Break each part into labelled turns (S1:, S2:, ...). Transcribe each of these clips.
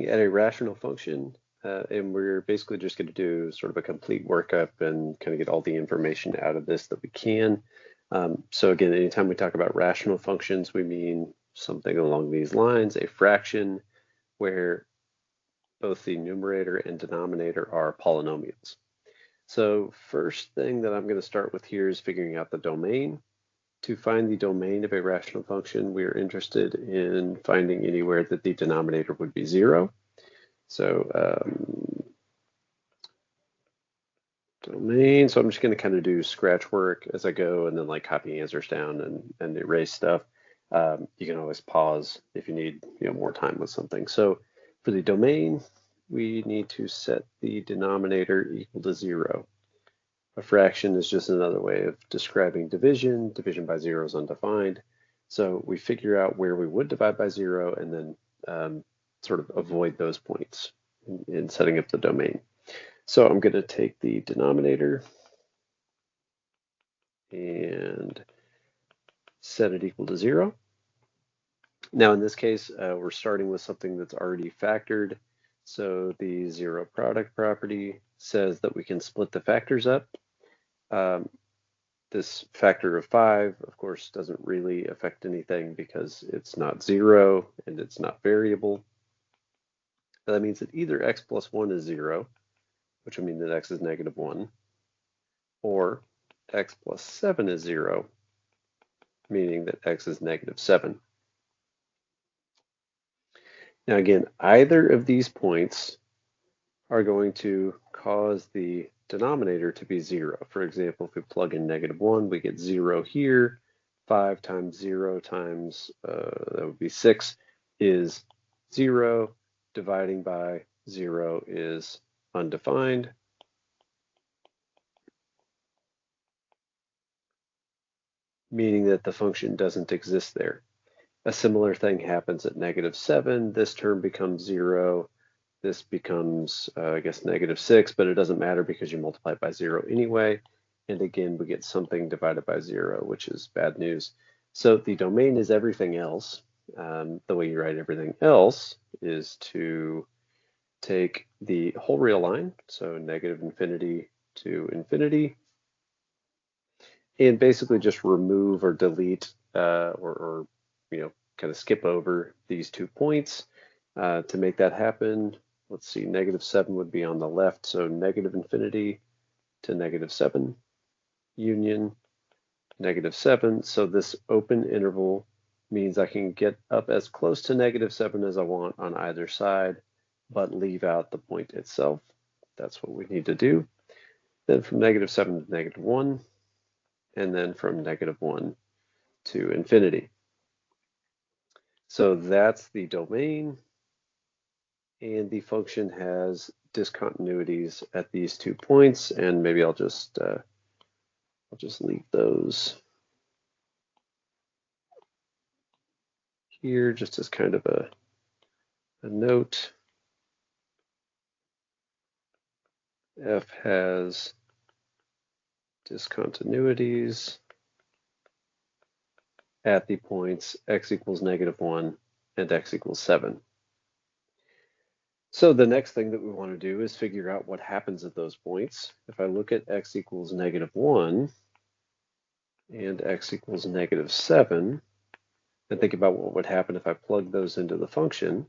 S1: looking at a rational function, and we're basically just going to do sort of a complete workup and kind of get all the information out of this that we can. So again, anytime we talk about rational functions, we mean something along these lines, a fraction where both the numerator and denominator are polynomials. So first thing that I'm going to start with here is figuring out the domain. To find the domain of a rational function, we are interested in finding anywhere that the denominator would be 0. So domain, so I'm just going to kind of do scratch work as I go and then like copy answers down and erase stuff. You can always pause if you need more time with something. So for the domain, we need to set the denominator equal to 0. A fraction is just another way of describing division. Division by 0 is undefined. So we figure out where we would divide by 0 and then sort of avoid those points in setting up the domain. So I'm going to take the denominator and set it equal to 0. Now in this case, we're starting with something that's already factored. So the zero product property says that we can split the factors up. This factor of 5, of course, doesn't really affect anything because it's not 0 and it's not variable. That means that either x plus 1 is 0, which would mean that x is negative 1, or x plus 7 is 0, meaning that x is negative 7. Now again, either of these points are going to cause the denominator to be 0. For example, if we plug in negative 1, we get 0 here. 5 times 0 times, that would be 6, is 0. Dividing by 0 is undefined. Meaning that the function doesn't exist there. A similar thing happens at negative 7. This term becomes 0. This becomes, I guess, negative 6, but it doesn't matter because you multiply it by 0 anyway. And again, we get something divided by 0, which is bad news. So the domain is everything else. The way you write everything else is to take the whole real line, so negative infinity to infinity, and basically just remove or delete or kind of skip over these 2 points. To make that happen, let's see, negative 7 would be on the left, so negative infinity to negative 7, union negative 7. So this open interval means I can get up as close to negative 7 as I want on either side, but leave out the point itself. That's what we need to do. Then from negative 7 to negative 1, and then from negative 1 to infinity. So that's the domain, and the function has discontinuities at these 2 points, and maybe I'll just leave those here just as kind of a note. F has discontinuities at the points x equals negative 1 and x equals 7. So the next thing that we want to do is figure out what happens at those points. If I look at x equals negative 1 and x equals negative 7, and think about what would happen if I plug those into the function.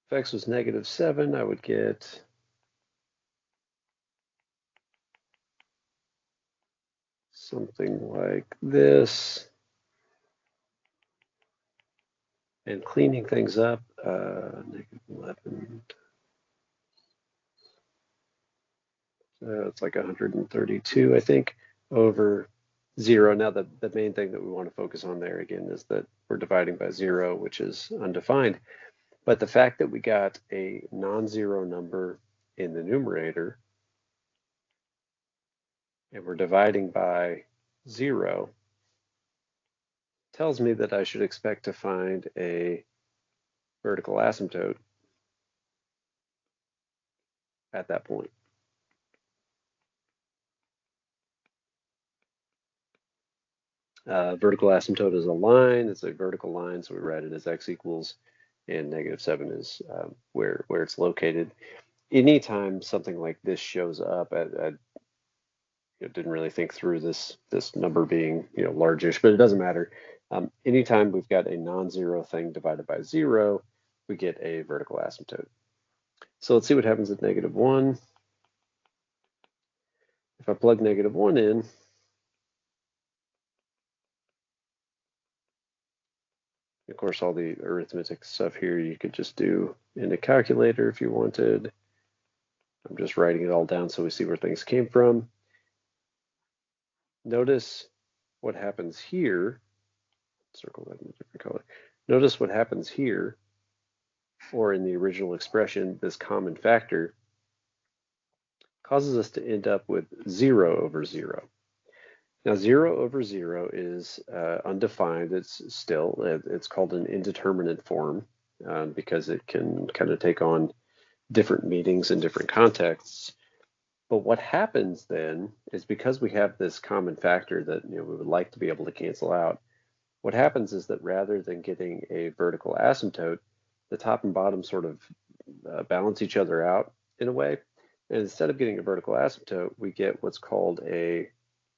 S1: If x was negative 7, I would get something like this. And cleaning things up, negative 11. It's like 132, I think, over 0. Now, the main thing that we want to focus on there, again, is that we're dividing by 0, which is undefined. But the fact that we got a non-zero number in the numerator, and we're dividing by 0, tells me that I should expect to find a vertical asymptote at that point. Vertical asymptote is a line. It's a vertical line, so we write it as x equals, and -7 is where it's located. Anytime something like this shows up, I didn't really think through this number being largish, but it doesn't matter. Anytime we've got a non-zero thing divided by 0, we get a vertical asymptote. So let's see what happens at -1. If I plug -1 in, of course, all the arithmetic stuff here you could just do in a calculator if you wanted. I'm just writing it all down so we see where things came from. Notice what happens here. Circle that in a different color. Notice what happens here, or in the original expression, this common factor causes us to end up with 0 over 0. Now 0 over 0 is undefined. It's called an indeterminate form because it can kind of take on different meanings in different contexts. But what happens then is, because we have this common factor that we would like to be able to cancel out, what happens is that rather than getting a vertical asymptote, the top and bottom sort of balance each other out in a way. And instead of getting a vertical asymptote, we get what's called a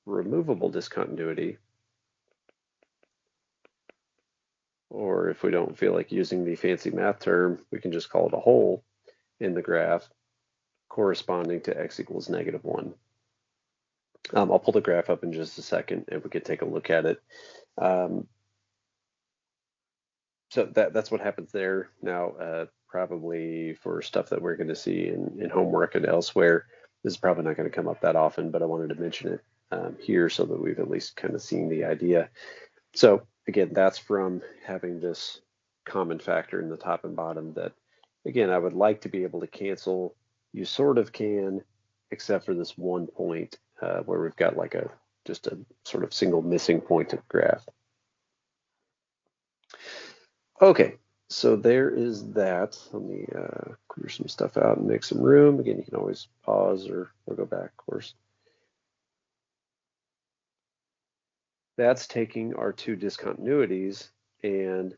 S1: removable discontinuity, or if we don't feel like using the fancy math term, we can just call it a hole in the graph corresponding to x equals -1. I'll pull the graph up in just a second and we can take a look at it. So that's what happens there. Now, probably for stuff that we're going to see in homework and elsewhere, this is probably not going to come up that often, but I wanted to mention it here so that we've at least kind of seen the idea. So again, that's from having this common factor in the top and bottom that, again, I would like to be able to cancel. You sort of can, except for this one point where we've got like just a sort of single missing point of graph. Okay, so there is that. Let me clear some stuff out and make some room. Again, you can always pause or go back, of course. That's taking our two discontinuities and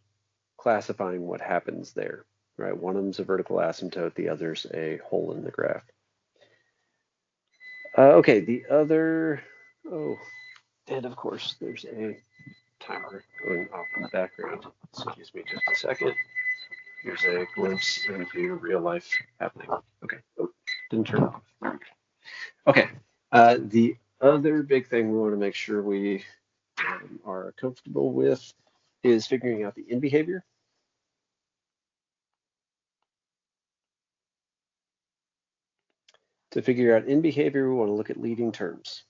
S1: classifying what happens there, right? One of them's a vertical asymptote, the other's a hole in the graph. Okay, the other, and of course, there's a timer going off in the background. Excuse me just a second. Here's a glimpse into real life happening. Okay, didn't turn off. Okay, the other big thing we want to make sure we are comfortable with is figuring out the end behavior. To figure out end behavior, we want to look at leading terms.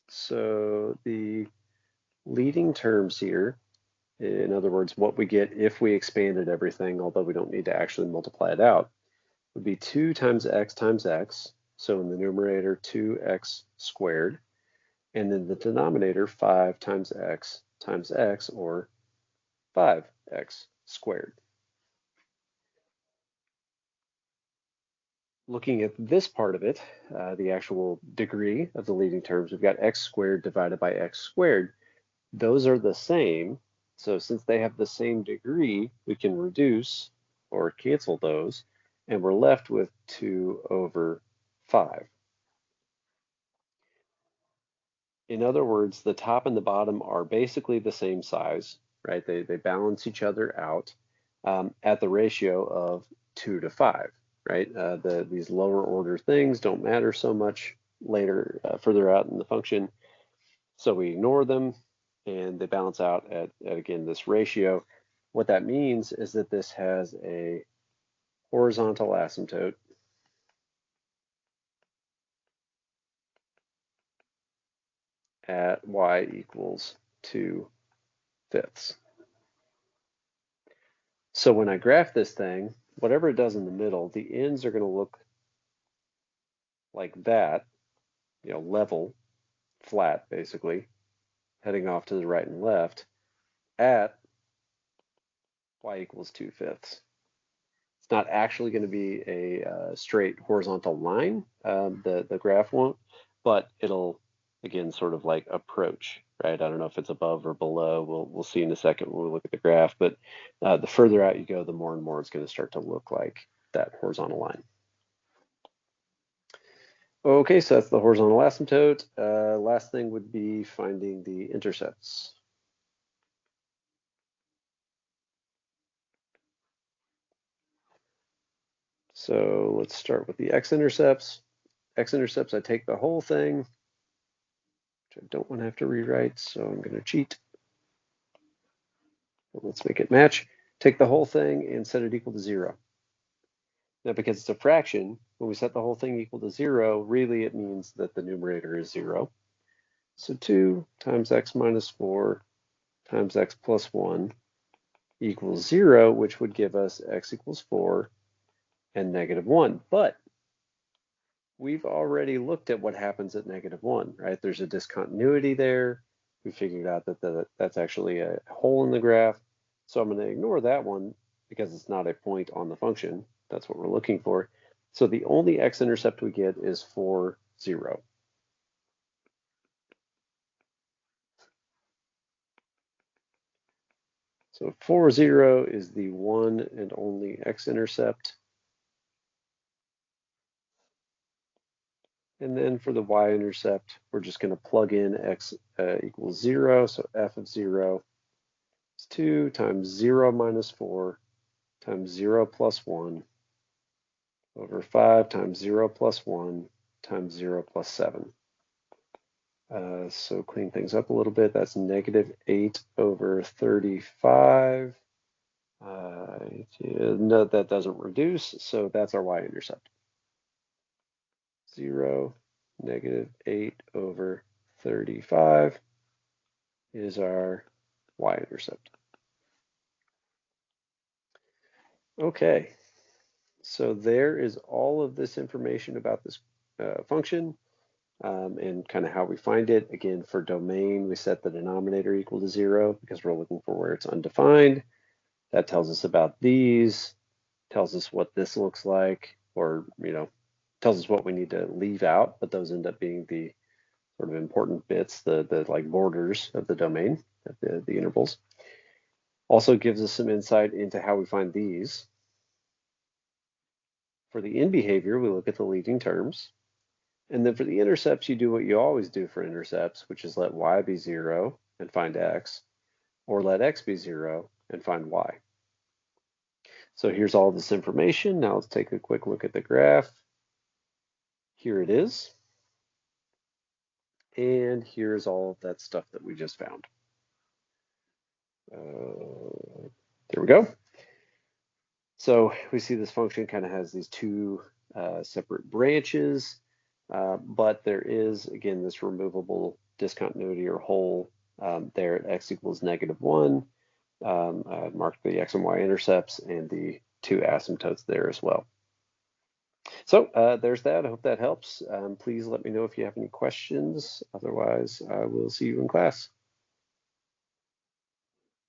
S1: So the leading terms here, in other words, what we get if we expanded everything, although we don't need to actually multiply it out, would be 2 times x times x. So in the numerator, 2x squared. And then the denominator, 5 times x, or 5x squared. Looking at this part of it, the actual degree of the leading terms, we've got x squared divided by x squared. Those are the same. So since they have the same degree, we can reduce or cancel those, and we're left with 2 over 5. In other words, the top and the bottom are basically the same size, right? They balance each other out at the ratio of 2 to 5, right? These lower order things don't matter so much later, further out in the function. So we ignore them and they balance out at again, this ratio. What that means is that this has a horizontal asymptote at y equals 2/5. So when I graph this thing, whatever it does in the middle, the ends are going to look like that, level, flat, basically, heading off to the right and left at y equals 2/5. It's not actually going to be a straight horizontal line, the graph won't, but it'll again, sort of like approach, right? I don't know if it's above or below. We'll see in a second when we look at the graph, but the further out you go, the more and more it's going to start to look like that horizontal line. Okay, so that's the horizontal asymptote. Last thing would be finding the intercepts. So let's start with the x-intercepts. X-intercepts, I take the whole thing, which I don't want to have to rewrite, so I'm going to cheat. But let's make it match. Take the whole thing and set it equal to 0. Now, because it's a fraction, when we set the whole thing equal to 0, really it means that the numerator is 0. So 2 times x minus 4 times x plus 1 equals 0, which would give us x equals 4 and negative 1. But we've already looked at what happens at negative 1, right? There's a discontinuity there. We figured out that that's actually a hole in the graph. So I'm going to ignore that one because it's not a point on the function. That's what we're looking for. So the only x-intercept we get is 4, 0. So 4, 0 is the one and only x-intercept. And then for the y-intercept, we're just going to plug in x equals 0. So f of 0 is 2 times 0 minus 4 times 0 plus 1 over 5 times 0 plus 1 times 0 plus 7. So clean things up a little bit. That's negative 8 over 35. Note that doesn't reduce, so that's our y-intercept. 0, negative 8 over 35 is our y-intercept. Okay, so there is all of this information about this function and kind of how we find it. Again, for domain, we set the denominator equal to 0 because we're looking for where it's undefined. That tells us about these, tells us what this looks like, or, tells us what we need to leave out, but those end up being the sort of important bits, the like borders of the domain, the intervals. Also gives us some insight into how we find these. For the in behavior, we look at the leading terms. And then for the intercepts, you do what you always do for intercepts, which is let y be 0 and find x, or let x be 0 and find y. So here's all this information. Now let's take a quick look at the graph. Here it is. And here's all of that stuff that we just found. There we go. So we see this function kind of has these two separate branches, but there is, again, this removable discontinuity or hole there at x equals negative 1. I marked the x and y intercepts and the two asymptotes there as well. So there's that. I hope that helps. Please let me know if you have any questions. Otherwise, I will see you in class.